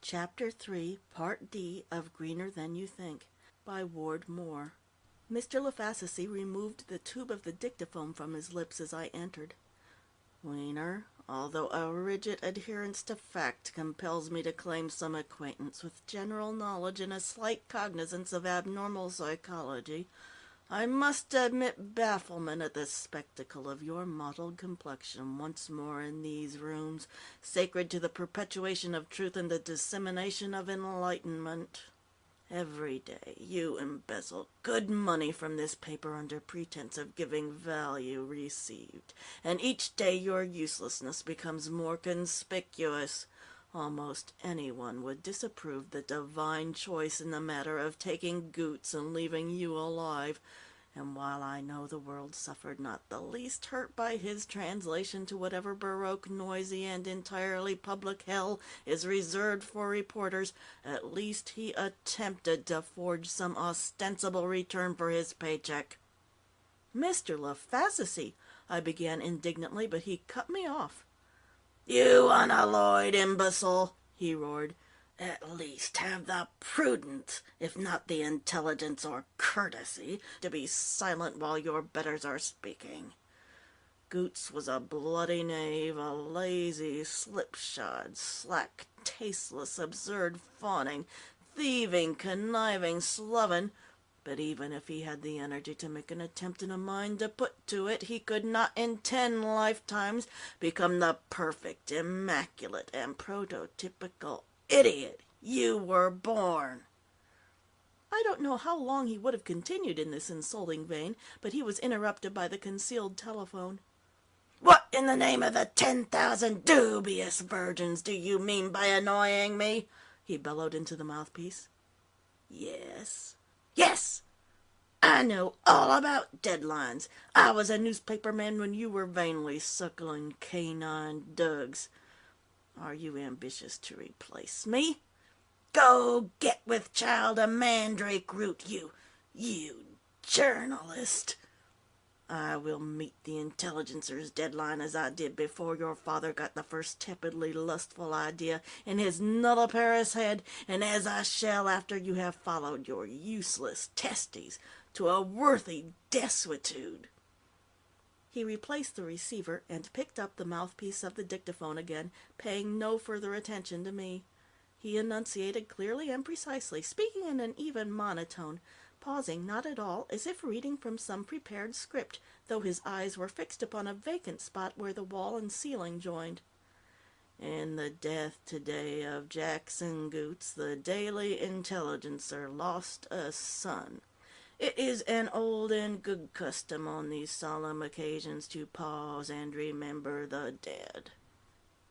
Chapter 3, Part D of Greener Than You Think, by Ward Moore. Mr. LaFassisy removed the tube of the dictaphone from his lips as I entered. Weener, although a rigid adherence to fact compels me to claim some acquaintance with general knowledge and a slight cognizance of abnormal psychology, I must admit bafflement at the spectacle of your mottled complexion once more in these rooms, sacred to the perpetuation of truth and the dissemination of enlightenment. Every day you embezzle good money from this paper under pretense of giving value received, and each day your uselessness becomes more conspicuous. Almost anyone would disapprove the divine choice in the matter of taking Goots and leaving you alive, and while I know the world suffered not the least hurt by his translation to whatever baroque, noisy, and entirely public hell is reserved for reporters, at least he attempted to forge some ostensible return for his paycheck. "Mr. LaFassisy," I began indignantly, but he cut me off. "You unalloyed imbecile!" he roared. "At least have the prudence, if not the intelligence or courtesy, to be silent while your betters are speaking. Goots was a bloody knave, a lazy, slipshod, slack, tasteless, absurd, fawning, thieving, conniving sloven, but even if he had the energy to make an attempt and a mind to put to it, he could not in 10 lifetimes become the perfect, immaculate, and prototypical idiot you were born." I don't know how long he would have continued in this insulting vein, but he was interrupted by the concealed telephone. "What in the name of the 10,000 dubious virgins do you mean by annoying me?" he bellowed into the mouthpiece. "Yes. Yes! I know all about deadlines. I was a newspaperman when you were vainly suckling canine dugs. Are you ambitious to replace me? Go get with child a mandrake root, you journalist. I will meet the Intelligencer's deadline as I did before your father got the first tepidly lustful idea in his nulliparous head, and as I shall after you have followed your useless testes to a worthy desuetude." He replaced the receiver and picked up the mouthpiece of the dictaphone again, paying no further attention to me. He enunciated clearly and precisely, speaking in an even monotone, pausing not at all, as if reading from some prepared script, though his eyes were fixed upon a vacant spot where the wall and ceiling joined. "In the death today of Jackson Goots, the Daily Intelligencer lost a son. It is an old and good custom on these solemn occasions to pause and remember the dead.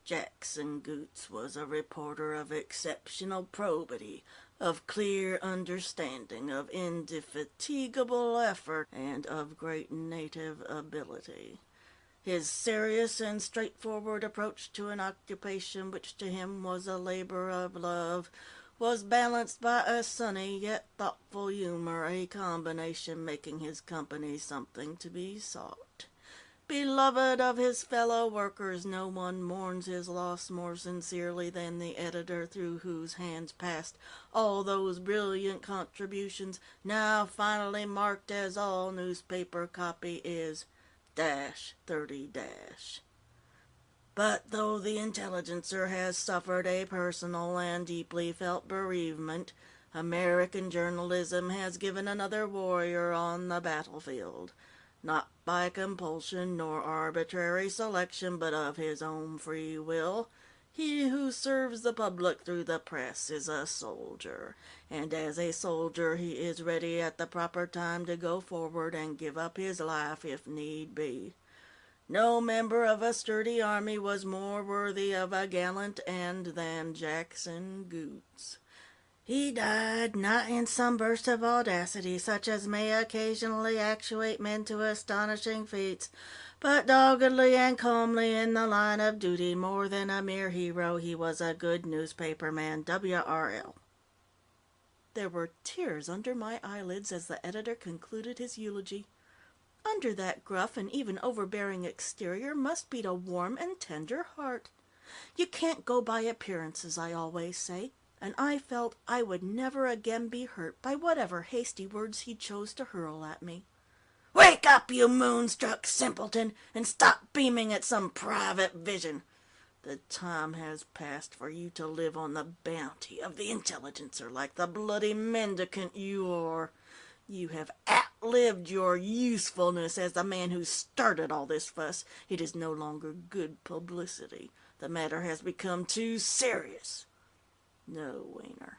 Jackson Goots was a reporter of exceptional probity, of clear understanding, of indefatigable effort, and of great native ability. His serious and straightforward approach to an occupation which to him was a labor of love was balanced by a sunny yet thoughtful humor, a combination making his company something to be sought. Beloved of his fellow workers, no one mourns his loss more sincerely than the editor through whose hands passed all those brilliant contributions, now finally marked as all newspaper copy is -30-. But though the Intelligencer has suffered a personal and deeply felt bereavement, American journalism has given another warrior on the battlefield. Not by compulsion nor arbitrary selection, but of his own free will. He who serves the public through the press is a soldier, and as a soldier he is ready at the proper time to go forward and give up his life if need be. No member of a sturdy army was more worthy of a gallant end than Jackson Goots. He died not in some burst of audacity such as may occasionally actuate men to astonishing feats, but doggedly and calmly in the line of duty. More than a mere hero, he was a good newspaperman. W.R.L. There were tears under my eyelids as the editor concluded his eulogy. Under that gruff and even overbearing exterior must beat a warm and tender heart. You can't go by appearances, I always say. and I felt I would never again be hurt by whatever hasty words he chose to hurl at me. "Wake up, you moonstruck simpleton, and stop beaming at some private vision. The time has passed for you to live on the bounty of the intelligencer like the bloody mendicant you are. You have outlived your usefulness as the man who started all this fuss. It is no longer good publicity. The matter has become too serious. No, Weener.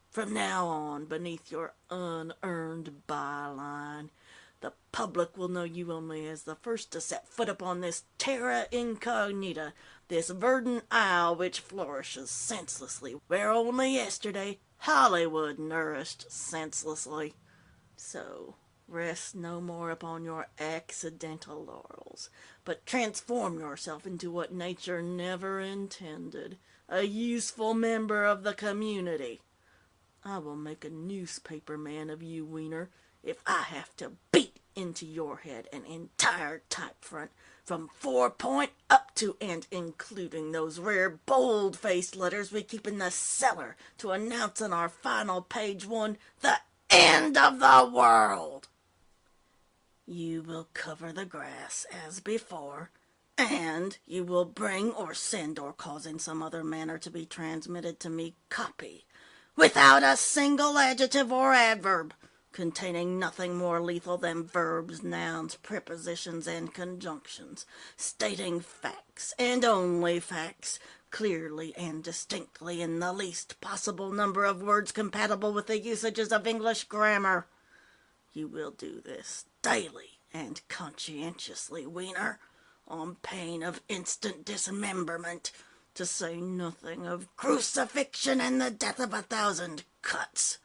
From now on, beneath your unearned byline, the public will know you only as the first to set foot upon this terra incognita, this verdant isle which flourishes senselessly, where only yesterday Hollywood nourished senselessly. So, rest no more upon your accidental laurels, but transform yourself into what nature never intended, a useful member of the community. I will make a newspaper man of you, Weener, if I have to beat into your head an entire type front, from 4-point up to and including those rare bold-faced letters we keep in the cellar to announce on our final page one, the end of the world. You will cover the grass as before, and you will bring or send or cause in some other manner to be transmitted to me copy, without a single adjective or adverb, containing nothing more lethal than verbs, nouns, prepositions, and conjunctions, stating facts, and only facts, clearly and distinctly in the least possible number of words compatible with the usages of English grammar. You will do this daily and conscientiously, Weener, on pain of instant dismemberment, to say nothing of crucifixion and the death of 1,000 cuts.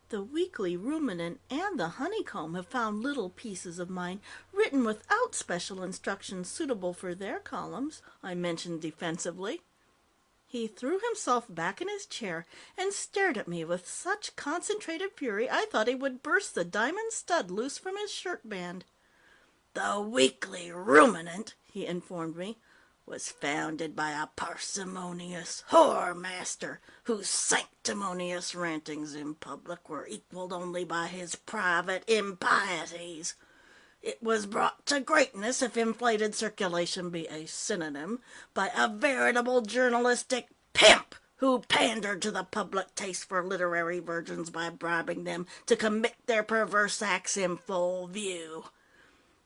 The Weekly Ruminant and the Honeycomb have found little pieces of mine written without special instructions suitable for their columns, I mentioned defensively. He threw himself back in his chair and stared at me with such concentrated fury I thought he would burst the diamond stud loose from his shirt band. The Weekly Ruminant, he informed me, was founded by a parsimonious whore-master whose sanctimonious rantings in public were equalled only by his private impieties. It was brought to greatness, if inflated circulation be a synonym, by a veritable journalistic pimp who pandered to the public taste for literary virgins by bribing them to commit their perverse acts in full view.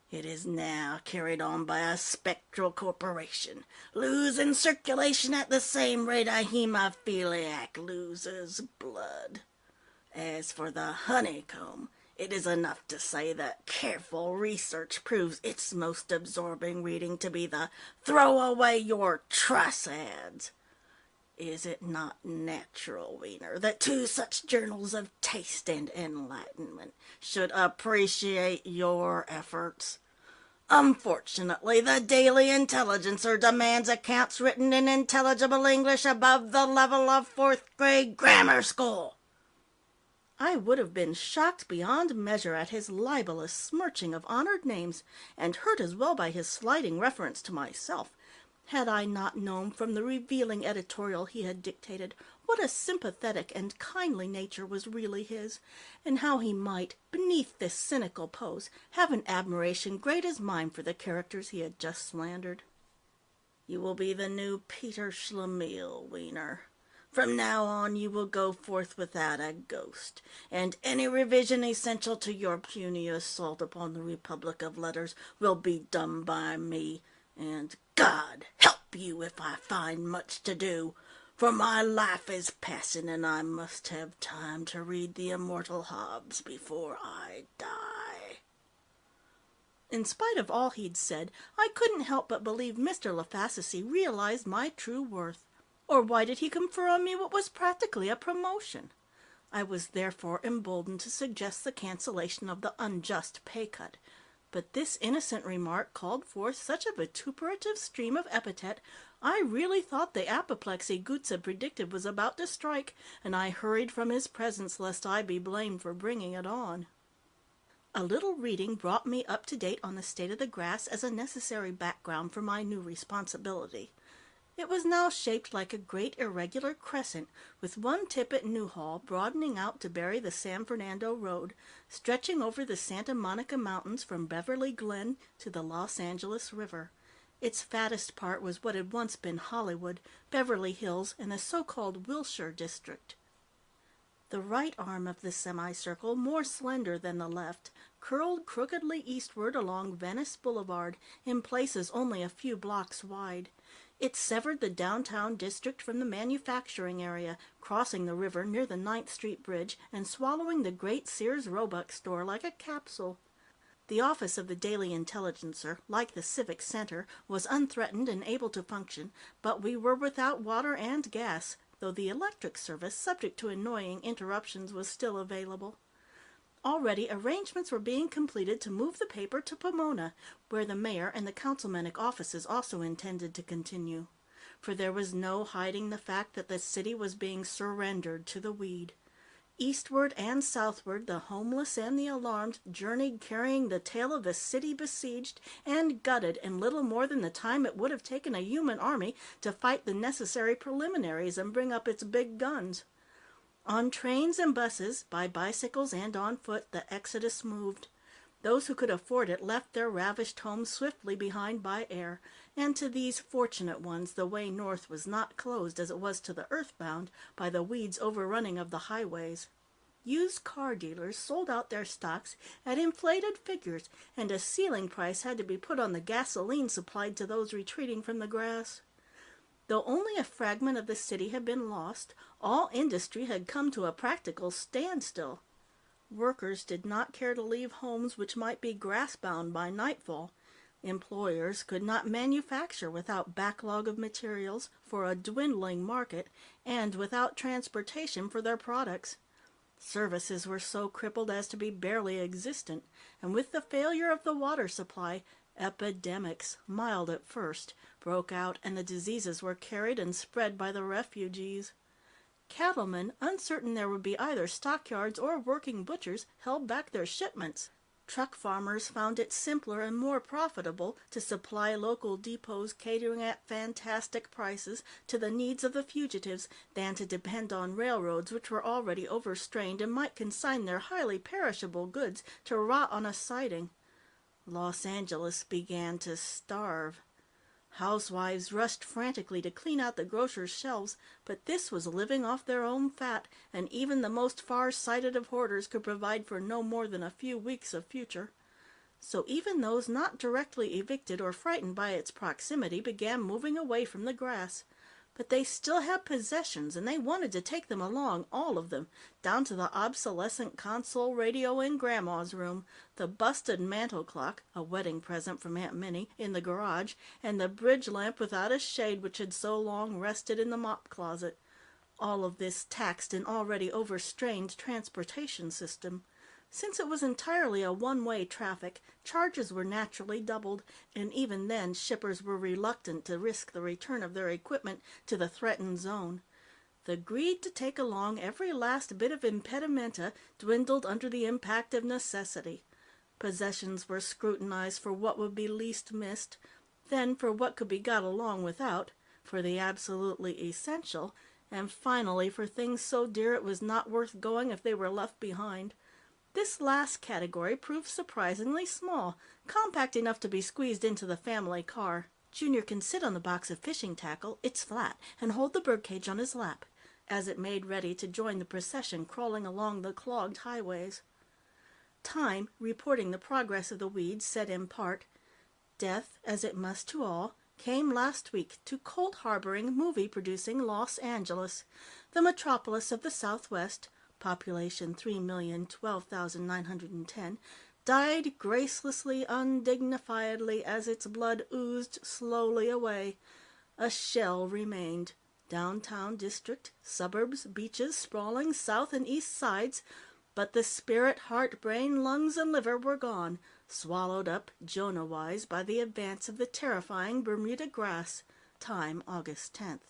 It is now carried on by a spectral corporation, losing circulation at the same rate a hemophiliac loses blood. As for the Honeycomb, it is enough to say that careful research proves its most absorbing reading to be the throw away your truss ads. Is it not natural, Weener, that two such journals of taste and enlightenment should appreciate your efforts? Unfortunately, the Daily Intelligencer demands accounts written in intelligible English above the level of 4th-grade grammar school. I would have been shocked beyond measure at his libelous smirching of honored names, and hurt as well by his slighting reference to myself, had I not known from the revealing editorial he had dictated what a sympathetic and kindly nature was really his, and how he might, beneath this cynical pose, have an admiration great as mine for the characters he had just slandered. You will be the new Peter Schlemiel, Weener. From now on you will go forth without a ghost, and any revision essential to your puny assault upon the Republic of Letters will be done by me, and God help you if I find much to do, for my life is passing and I must have time to read the immortal Hobbes before I die. In spite of all he'd said, I couldn't help but believe Mr. LaFascicey realized my true worth. Or why did he confer on me what was practically a promotion? I was therefore emboldened to suggest the cancellation of the unjust pay cut. But this innocent remark called forth such a vituperative stream of epithet, I really thought the apoplexy Goots had predicted was about to strike, and I hurried from his presence lest I be blamed for bringing it on. A little reading brought me up to date on the state of the grass as a necessary background for my new responsibility. It was now shaped like a great irregular crescent, with one tip at Newhall broadening out to bury the San Fernando Road, stretching over the Santa Monica Mountains from Beverly Glen to the Los Angeles River. Its fattest part was what had once been Hollywood, Beverly Hills, and the so-called Wilshire District. The right arm of the semicircle, more slender than the left, curled crookedly eastward along Venice Boulevard, in places only a few blocks wide. It severed the downtown district from the manufacturing area, crossing the river near the 9th Street Bridge and swallowing the great Sears Roebuck store like a capsule. The office of the Daily Intelligencer, like the Civic Center, was unthreatened and able to function, but we were without water and gas, though the electric service, subject to annoying interruptions, was still available. Already arrangements were being completed to move the paper to Pomona, where the mayor and the councilmanic offices also intended to continue. For there was no hiding the fact that the city was being surrendered to the weed. Eastward and southward, the homeless and the alarmed journeyed carrying the tale of a city besieged and gutted in little more than the time it would have taken a human army to fight the necessary preliminaries and bring up its big guns. On trains and buses, by bicycles and on foot, the exodus moved. Those who could afford it left their ravished homes swiftly behind by air, and to these fortunate ones the way north was not closed as it was to the earthbound by the weeds overrunning of the highways. Used car dealers sold out their stocks at inflated figures, and a ceiling price had to be put on the gasoline supplied to those retreating from the grass. Though only a fragment of the city had been lost, all industry had come to a practical standstill. Workers did not care to leave homes which might be grass-bound by nightfall. Employers could not manufacture without backlog of materials for a dwindling market and without transportation for their products. Services were so crippled as to be barely existent, and with the failure of the water supply, epidemics, mild at first, broke out, and the diseases were carried and spread by the refugees. Cattlemen, uncertain there would be either stockyards or working butchers, held back their shipments. Truck farmers found it simpler and more profitable to supply local depots catering at fantastic prices to the needs of the fugitives than to depend on railroads which were already overstrained and might consign their highly perishable goods to rot on a siding. Los Angeles began to starve. Housewives rushed frantically to clean out the grocer's shelves, but this was living off their own fat, and even the most far-sighted of hoarders could provide for no more than a few weeks of future. So even those not directly evicted or frightened by its proximity began moving away from the grass. But they still had possessions, and they wanted to take them along, all of them, down to the obsolescent console radio in Grandma's room, the busted mantel clock, a wedding present from Aunt Minnie, in the garage, and the bridge lamp without a shade which had so long rested in the mop closet. All of this taxed an already overstrained transportation system. Since it was entirely a one-way traffic, charges were naturally doubled, and even then shippers were reluctant to risk the return of their equipment to the threatened zone. The greed to take along every last bit of impedimenta dwindled under the impact of necessity. Possessions were scrutinized for what would be least missed, then for what could be got along without, for the absolutely essential, and finally for things so dear it was not worth going if they were left behind. This last category proved surprisingly small, compact enough to be squeezed into the family car. Junior can sit on the box of fishing tackle, it's flat, and hold the birdcage on his lap, as it made ready to join the procession crawling along the clogged highways. Time, reporting the progress of the weeds, said in part, "Death, as it must to all, came last week to cold-harboring, movie-producing Los Angeles, the metropolis of the Southwest, population 3,012,910, died gracelessly, undignifiedly, as its blood oozed slowly away. A shell remained. Downtown district, suburbs, beaches, sprawling south and east sides, but the spirit, heart, brain, lungs, and liver were gone, swallowed up, Jonah-wise, by the advance of the terrifying Bermuda grass. Time, August 10th.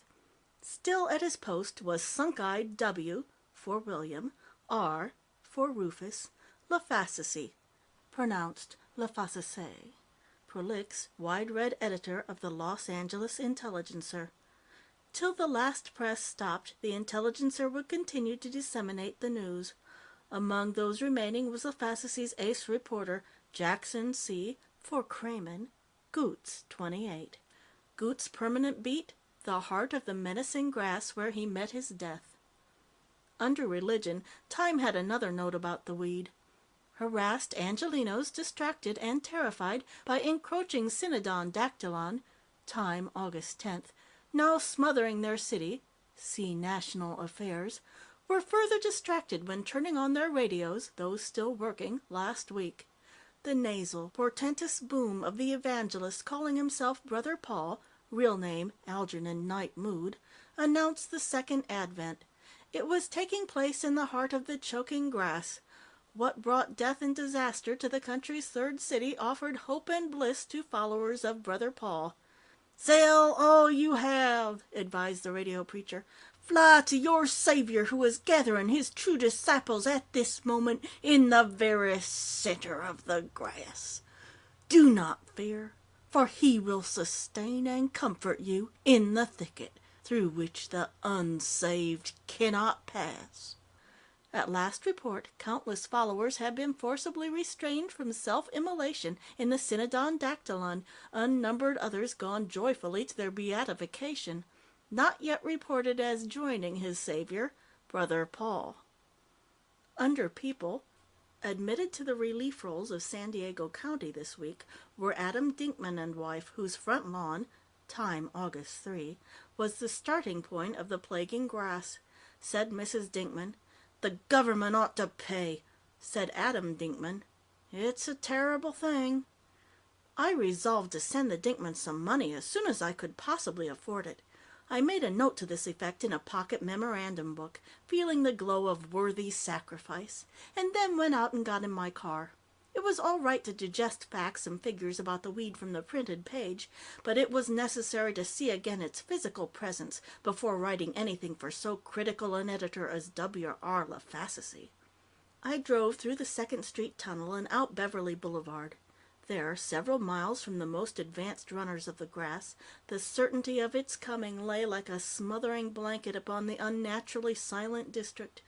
Still at his post was sunk-eyed W., for William, R. for Rufus, Lafacecie, pronounced Lafacecie, prolix, wide-read editor of the Los Angeles Intelligencer. Till the last press stopped, the Intelligencer would continue to disseminate the news. Among those remaining was Lafassis's ace reporter, Jackson C. for Cramen, Goots, 28. Goots' permanent beat, the heart of the menacing grass where he met his death. Under religion, Time had another note about the weed. Harassed Angelinos, distracted and terrified by encroaching Synodon Dactylon, Time, August 10th, now smothering their city, see National Affairs, were further distracted when turning on their radios, those still working, last week. The nasal, portentous boom of the evangelist calling himself Brother Paul, real name Algernon Knight Mood, announced the second advent. It was taking place in the heart of the choking grass. What brought death and disaster to the country's third city offered hope and bliss to followers of Brother Paul. "Sell all you have," advised the radio preacher. "Fly to your Savior, who is gathering his true disciples at this moment in the very center of the grass. Do not fear, for he will sustain and comfort you in the thicket through which the unsaved cannot pass." At last report, countless followers had been forcibly restrained from self-immolation in the Synodon Dactylon, unnumbered others gone joyfully to their beatification, not yet reported as joining his savior, Brother Paul. Under people, admitted to the relief rolls of San Diego County this week, were Adam Dinkman and wife, whose front lawn, Time, August 3, was the starting point of the plaguing grass. Said Mrs. Dinkman, "The government ought to pay." Said Adam Dinkman, "It's a terrible thing." I resolved to send the Dinkmans some money as soon as I could possibly afford it. I made a note to this effect in a pocket memorandum book, feeling the glow of worthy sacrifice, and then went out and got in my car. It was all right to digest facts and figures about the weed from the printed page, but it was necessary to see again its physical presence before writing anything for so critical an editor as W.R. Lafassisy. I drove through the Second Street Tunnel and out Beverly Boulevard. There, several miles from the most advanced runners of the grass, the certainty of its coming lay like a smothering blanket upon the unnaturally silent district.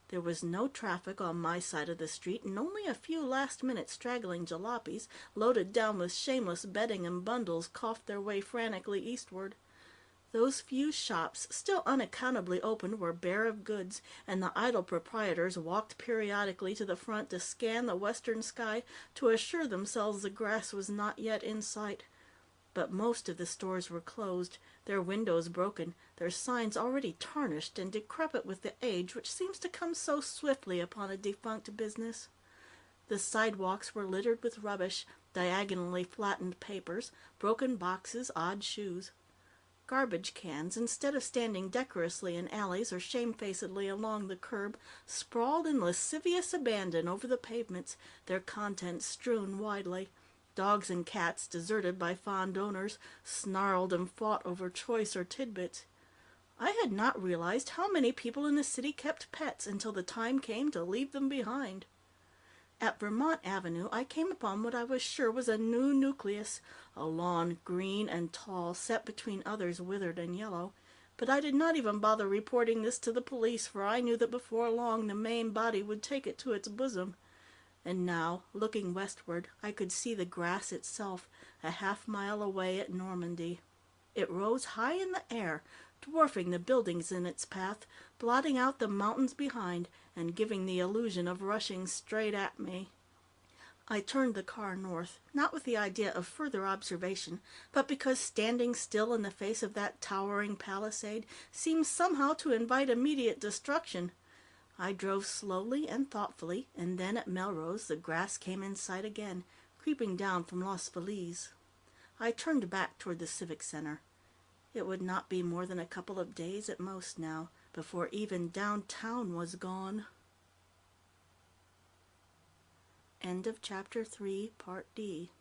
There was no traffic on my side of the street, and only a few last-minute straggling jalopies, loaded down with shameless bedding and bundles, coughed their way frantically eastward. Those few shops, still unaccountably open, were bare of goods, and the idle proprietors walked periodically to the front to scan the western sky to assure themselves the grass was not yet in sight. But most of the stores were closed, their windows broken, their signs already tarnished and decrepit with the age which seems to come so swiftly upon a defunct business. The sidewalks were littered with rubbish, diagonally flattened papers, broken boxes, odd shoes. Garbage cans, instead of standing decorously in alleys or shamefacedly along the curb, sprawled in lascivious abandon over the pavements, their contents strewn widely. Dogs and cats, deserted by fond owners, snarled and fought over choicer tidbits. I had not realized how many people in the city kept pets until the time came to leave them behind. At Vermont Avenue, I came upon what I was sure was a new nucleus, a lawn green and tall, set between others withered and yellow. But I did not even bother reporting this to the police, for I knew that before long the main body would take it to its bosom. And now, looking westward, I could see the grass itself, a half-mile away at Normandy. It rose high in the air, dwarfing the buildings in its path, blotting out the mountains behind, and giving the illusion of rushing straight at me. I turned the car north, not with the idea of further observation, but because standing still in the face of that towering palisade seemed somehow to invite immediate destruction. I drove slowly and thoughtfully, and then at Melrose the grass came in sight again, creeping down from Los Feliz. I turned back toward the Civic Center. It would not be more than a couple of days at most now, before even downtown was gone. End of Chapter 3, Part D.